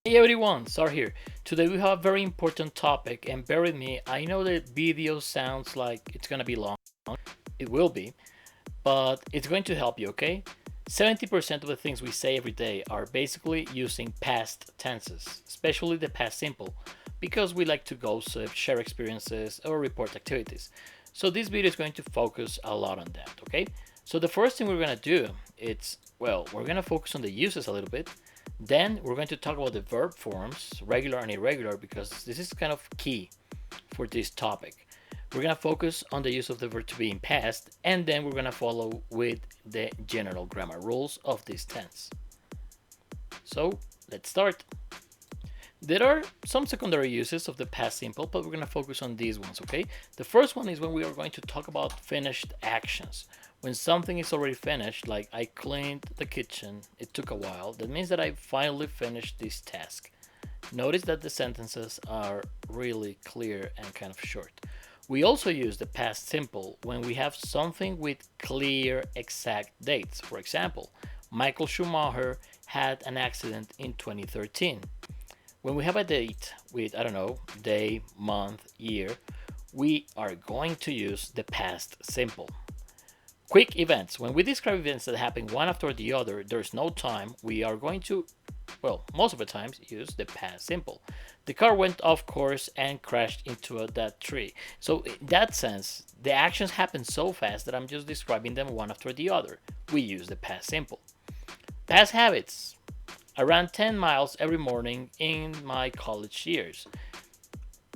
Hey everyone, Tsar here. Today we have a very important topic, and bear with me, I know the video sounds like it's gonna be long. It will be, but it's going to help you, okay? 70% of the things we say every day are basically using past tenses, especially the past simple, because we like to gossip, share experiences, or report activities. So this video is going to focus a lot on that, okay? So the first thing we're gonna do, we're gonna focus on the uses a little bit. Then we're going to talk about the verb forms, regular and irregular, because this is kind of key for this topic. We're going to focus on the use of the verb to be in past, and then we're going to follow with the general grammar rules of this tense. So let's start. There are some secondary uses of the past simple, but we're going to focus on these ones, okay? The first one is when we are going to talk about finished actions. When something is already finished, like I cleaned the kitchen, it took a while, that means that I finally finished this task. Notice that the sentences are really clear and kind of short. We also use the past simple when we have something with clear, exact dates. For example, Michael Schumacher had an accident in 2013. When we have a date with, I don't know, day, month, year, we are going to use the past simple. Quick events. When we describe events that happen one after the other, there's no time. We are going to, most of the times, use the past simple. The car went off course and crashed into that tree. So, in that sense, the actions happen so fast that I'm just describing them one after the other. We use the past simple. Past habits. I ran 10 miles every morning in my college years.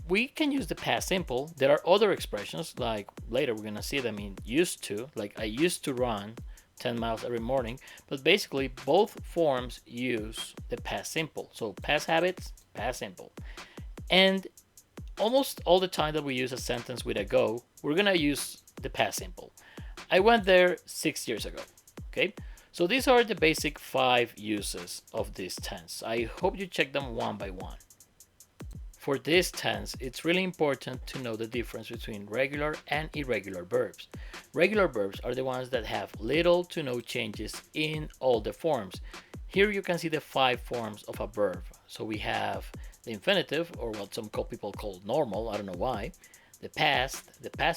We can use the past simple. There are other expressions, like later we're gonna see them in used to, like I used to run 10 miles every morning, but basically both forms use the past simple. So past habits, past simple. And almost all the time that we use a sentence with a go, we're gonna use the past simple. I went there 6 years ago. Okay? So these are the basic 5 uses of this tense. I hope you check them one by one. For this tense, it's really important to know the difference between regular and irregular verbs. Regular verbs are the ones that have little to no changes in all the forms. Here you can see the 5 forms of a verb. So we have the infinitive, or what some people call normal, I don't know why, the past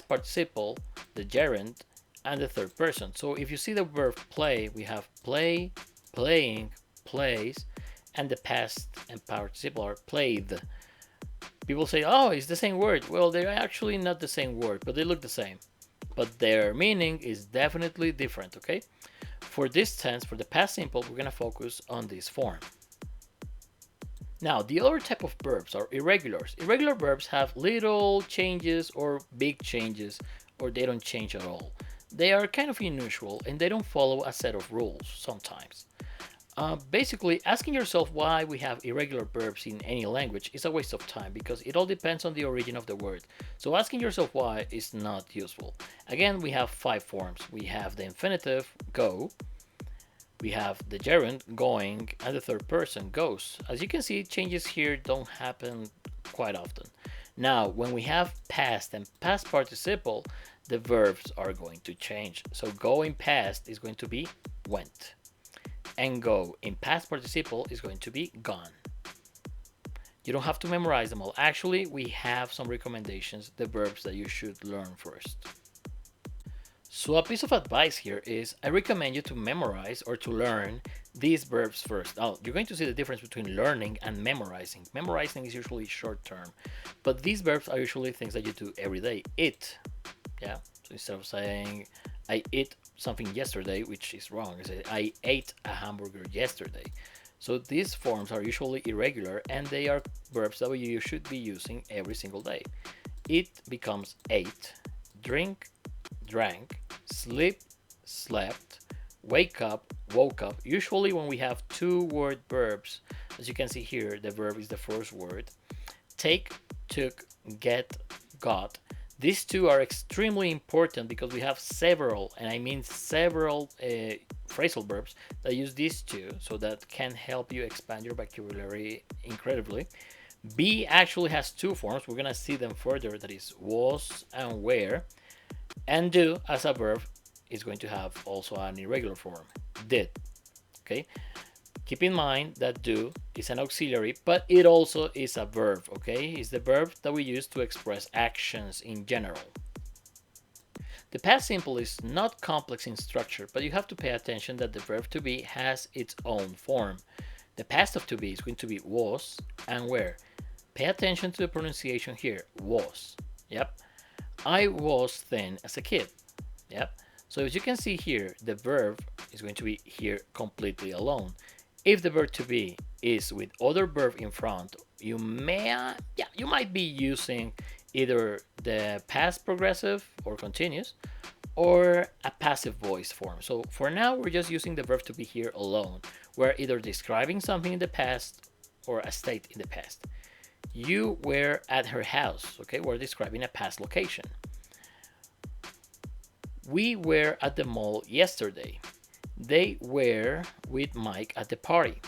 participle, the gerund, and the third person. So if you see the verb play, we have play, playing, plays, and the past and participle are played. People say, oh, it's the same word. Well, they're actually not the same word, but they look the same. But their meaning is definitely different, okay? For this tense, for the past simple, we're going to focus on this form. Now, the other type of verbs are irregulars. Irregular verbs have little changes or big changes, or they don't change at all. They are kind of unusual and they don't follow a set of rules sometimes. Basically, asking yourself why we have irregular verbs in any language is a waste of time because it all depends on the origin of the word. So asking yourself why is not useful. Again, we have 5 forms. We have the infinitive, go. We have the gerund, going, and the third person, goes. As you can see, changes here don't happen quite often. Now, when we have past and past participle, the verbs are going to change. So going past is going to be went, and go in past participle is going to be gone. You don't have to memorize them all. Actually, we have some recommendations, the verbs that you should learn first. So a piece of advice here is I recommend you to memorize or to learn these verbs first. Now, you're going to see the difference between learning and memorizing. Memorizing is usually short term, but these verbs are usually things that you do every day. Eat, yeah. So instead of saying I ate something yesterday, which is wrong, I ate a hamburger yesterday. So these forms are usually irregular and they are verbs that you should be using every single day. Eat becomes ate, drink, drank, sleep, slept, wake up, woke up. Usually when we have 2-word verbs, as you can see here, the verb is the first word. Take, took, get, got. These two are extremely important because we have several, and I mean several phrasal verbs that use these two, so that can help you expand your vocabulary incredibly. Be actually has 2 forms. We're gonna see them further. That is was and were. And do as a verb is going to have also an irregular form. Did. Okay. Keep in mind that do is an auxiliary, but it also is a verb, okay? It's the verb that we use to express actions in general. The past simple is not complex in structure, but you have to pay attention that the verb to be has its own form. The past of to be is going to be was and were. Pay attention to the pronunciation here, was. Yep. I was thin as a kid. Yep. So as you can see here, the verb is going to be here completely alone. If the verb to be is with other verb in front, you might be using either the past progressive or continuous or a passive voice form. So for now, we're just using the verb to be here alone. We're either describing something in the past or a state in the past. You were at her house, okay? We're describing a past location. We were at the mall yesterday. They were with Mike at the party.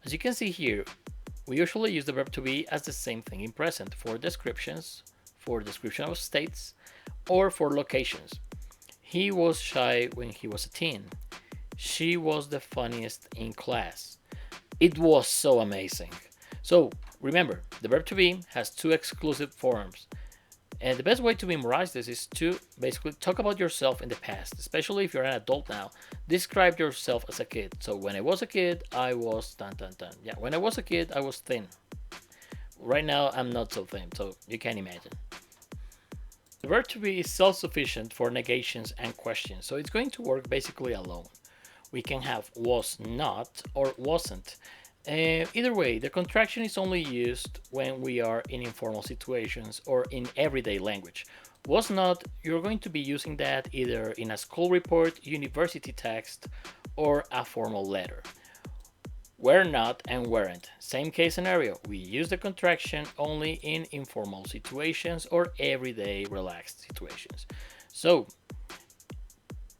As you can see here, we usually use the verb to be as the same thing in present for descriptions, for description of states, or for locations. He was shy when he was a teen. She was the funniest in class. It was so amazing. So remember, the verb to be has two exclusive forms. And the best way to memorize this is to basically talk about yourself in the past, especially if you're an adult now. Describe yourself as a kid. So when I was a kid, I was dun dun dun. Yeah, when I was a kid, I was thin. Right now, I'm not so thin, so you can imagine. The verb to be is self-sufficient for negations and questions, so it's going to work basically alone. We can have was not or wasn't. Either way, the contraction is only used when we are in informal situations or in everyday language. Was not, you're going to be using that either in a school report, university text, or a formal letter. Were not and weren't. Same case scenario. We use the contraction only in informal situations or everyday relaxed situations. So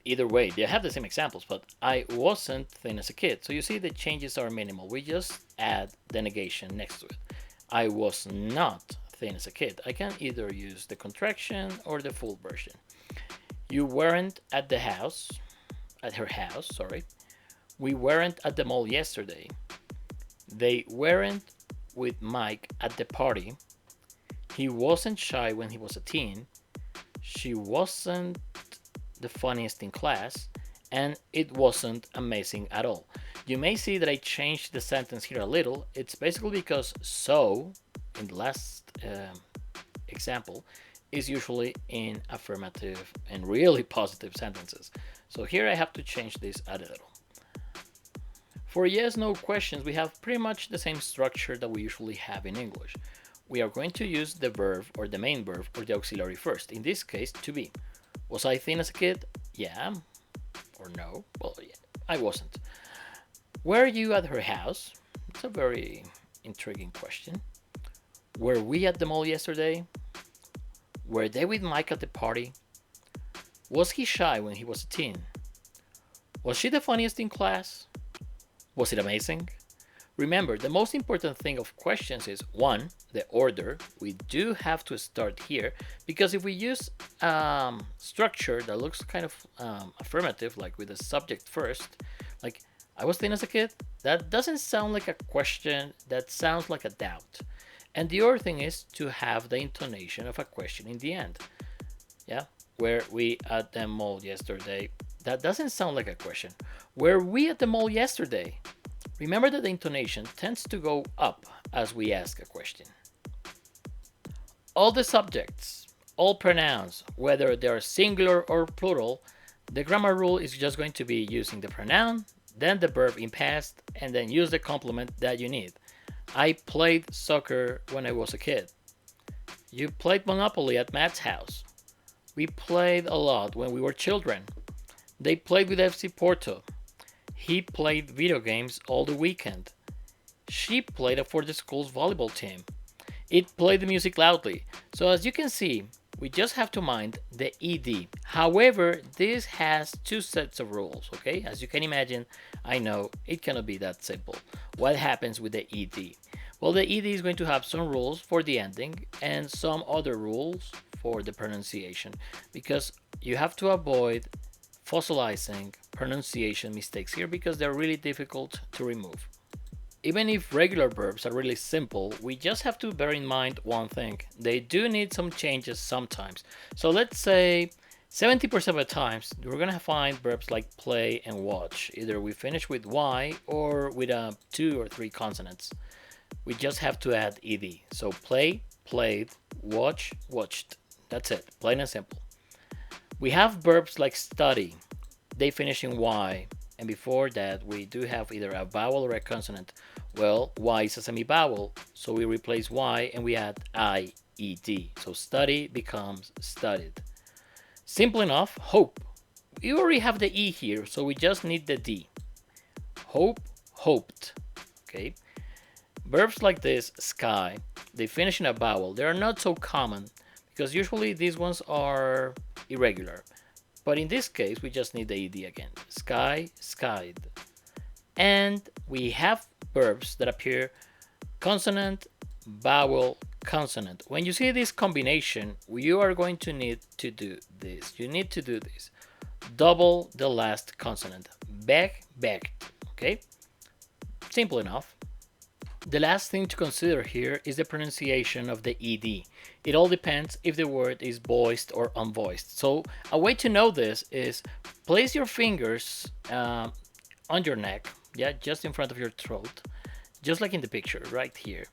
either way, they have the same examples, but I wasn't thin as a kid. So you see the changes are minimal. We just add the negation next to it. I was not thin as a kid. I can either use the contraction or the full version. You weren't at the house, at her house, sorry. We weren't at the mall yesterday. They weren't with Mike at the party. He wasn't shy when he was a teen. She wasn't the funniest in class, and it wasn't amazing at all. You may see that I changed the sentence here a little. It's basically because so, in the last example, is usually in affirmative and really positive sentences. So here I have to change this a little. For yes, no questions, we have pretty much the same structure that we usually have in English. We are going to use the verb or the main verb or the auxiliary first. In this case, to be. Was I thin as a kid? Yeah. Or no? Well, yeah, I wasn't. Were you at her house? It's a very intriguing question. Were we at the mall yesterday? Were they with Mike at the party? Was he shy when he was a teen? Was she the funniest in class? Was it amazing? Remember, the most important thing of questions is one, the order. We do have to start here because if we use structure that looks kind of affirmative, like with the subject first, like I was thin as a kid, that doesn't sound like a question, that sounds like a doubt. And the other thing is to have the intonation of a question in the end. Yeah, were we at the mall yesterday? That doesn't sound like a question. Were we at the mall yesterday? Remember that the intonation tends to go up as we ask a question. All the subjects, all pronouns, whether they're singular or plural, the grammar rule is just going to be using the pronoun, then the verb in past, and then use the complement that you need. I played soccer when I was a kid. You played Monopoly at Matt's house. We played a lot when we were children. They played with FC Porto. He played video games all the weekend. She played for the school's volleyball team. It played the music loudly. So as you can see, we just have to mind the ed. However, this has two sets of rules, okay? As you can imagine, I know it cannot be that simple. What happens with the ed? Well, the ed is going to have some rules for the ending and some other rules for the pronunciation because you have to avoid fossilizing pronunciation mistakes here because they're really difficult to remove. even if regular verbs are really simple, we just have to bear in mind one thing. They do need some changes sometimes. So let's say 70% of the times we're gonna find verbs like play and watch. Either we finish with Y or with 2 or 3 consonants. We just have to add ed. So play, played, watch, watched. That's it, plain and simple. We have verbs like study. They finish in Y, and before that we do have either a vowel or a consonant. Well, Y is a semi-vowel, so we replace Y and we add IED. So study becomes studied. Simple enough. Hope. We already have the E here, so we just need the D. Hope, hoped. Okay. Verbs like this, sky, they finish in a vowel. They are not so common because usually these ones are irregular. But in this case, we just need the ed again. Sky, skied. And we have verbs that appear consonant, vowel, consonant. When you see this combination, you are going to need to do this. You need to do this. Double the last consonant. Back, backed. Okay? Simple enough. The last thing to consider here is the pronunciation of the ed. It all depends if the word is voiced or unvoiced. So a way to know this is place your fingers on your neck, yeah, just in front of your throat, just like in the picture right here.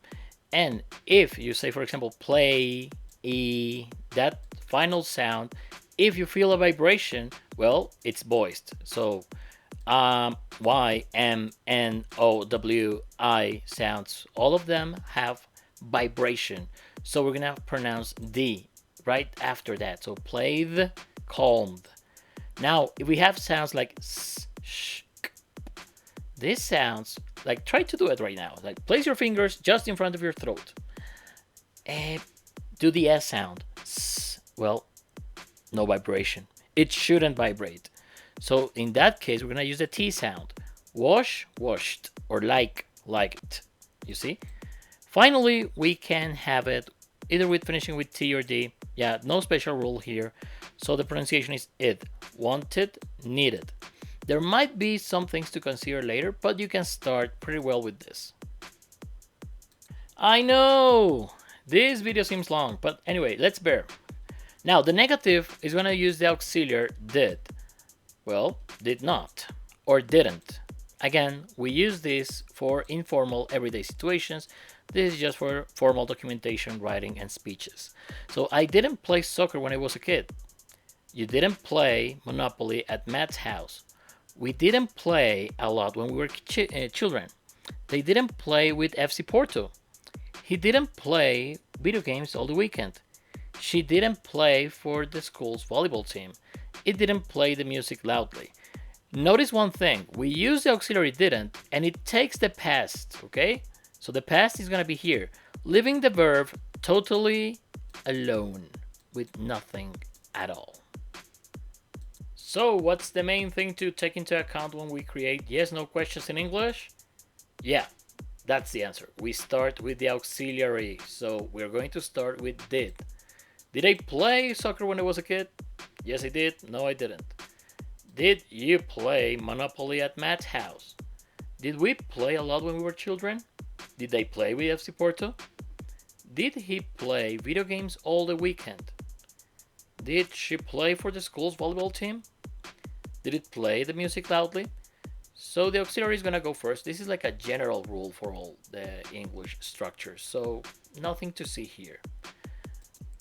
And if you say, for example, play, e, that final sound, if you feel a vibration, well, it's voiced. So Y, M, N, O, W, I sounds, all of them have vibration. So we're gonna pronounce D right after that. So played, calmed. Now, if we have sounds like s, sh, k, this sounds like, try to do it right now. Like place your fingers just in front of your throat. And do the S sound. S, well, no vibration. It shouldn't vibrate. So in that case, we're gonna use the T sound. Wash, washed, or like, liked. You see? Finally, we can have it either with finishing with T or D. Yeah, no special rule here. So the pronunciation is id. Wanted, needed. There might be some things to consider later, but you can start pretty well with this. I know! This video seems long, but anyway, let's bear. Now, the negative is gonna use the auxiliary did. Well, did not or didn't. Again, we use this for informal everyday situations. This is just for formal documentation, writing, and speeches. So I didn't play soccer when I was a kid. You didn't play Monopoly at Matt's house. We didn't play a lot when we were children. They didn't play with FC Porto. He didn't play video games all the weekend. She didn't play for the school's volleyball team. It didn't play the music loudly. Notice one thing, we use the auxiliary didn't and it takes the past, okay? So the past is gonna be here, leaving the verb totally alone with nothing at all. So what's the main thing to take into account when we create yes, no questions in English? Yeah, that's the answer. We start with the auxiliary. So we're going to start with did. Did I play soccer when I was a kid? Yes, I did. No, I didn't. Did you play Monopoly at Matt's house? Did we play a lot when we were children? Did they play with FC Porto? Did he play video games all the weekend? Did she play for the school's volleyball team? Did it play the music loudly? So the auxiliary is gonna go first. This is like a general rule for all the English structures, so nothing to see here.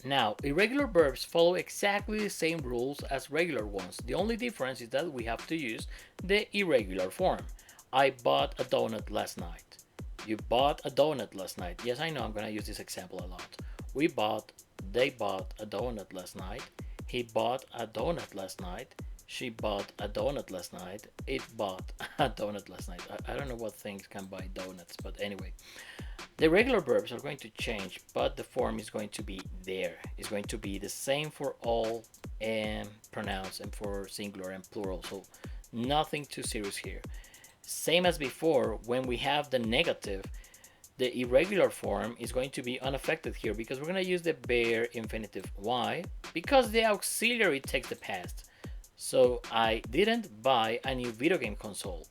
Now, irregular verbs follow exactly the same rules as regular ones. The only difference is that we have to use the irregular form. I bought a donut last night. You bought a donut last night. Yes, I know I'm going to use this example a lot. We bought, they bought a donut last night. He bought a donut last night. She bought a donut last night. It bought a donut last night. I don't know what things can buy donuts, but anyway. The regular verbs are going to change, but the form is going to be there. It's going to be the same for all pronouns and for singular and plural, so nothing too serious here. Same as before, when we have the negative, the irregular form is going to be unaffected here because we're going to use the bare infinitive. Why? Because the auxiliary takes the past. So I didn't buy a new video game console.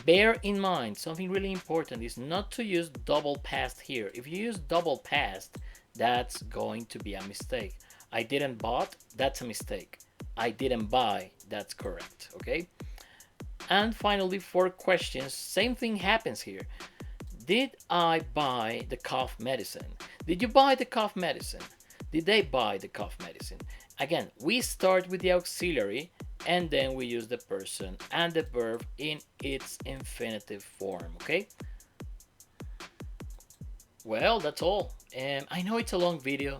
Bear in mind something really important is not to use double past here. If you use double past, that's going to be a mistake. I didn't bought, that's a mistake. I didn't buy, that's correct. Okay. And finally, for questions, same thing happens here. Did I buy the cough medicine? Did you buy the cough medicine? Did they buy the cough medicine? Again, we start with the auxiliary and then we use the person and the verb in its infinitive form, okay? Well, that's all. And I know it's a long video,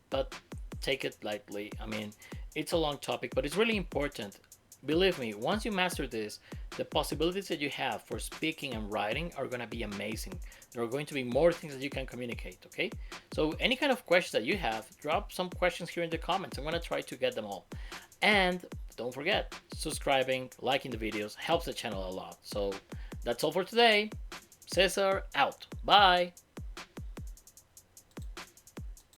but take it lightly. I mean, it's a long topic, but it's really important. Believe me, once you master this, the possibilities that you have for speaking and writing are going to be amazing. There are going to be more things that you can communicate, okay? So any kind of questions that you have, drop some questions here in the comments. I'm going to try to get them all. And don't forget, subscribing, liking the videos helps the channel a lot. So that's all for today. Cesar out. Bye.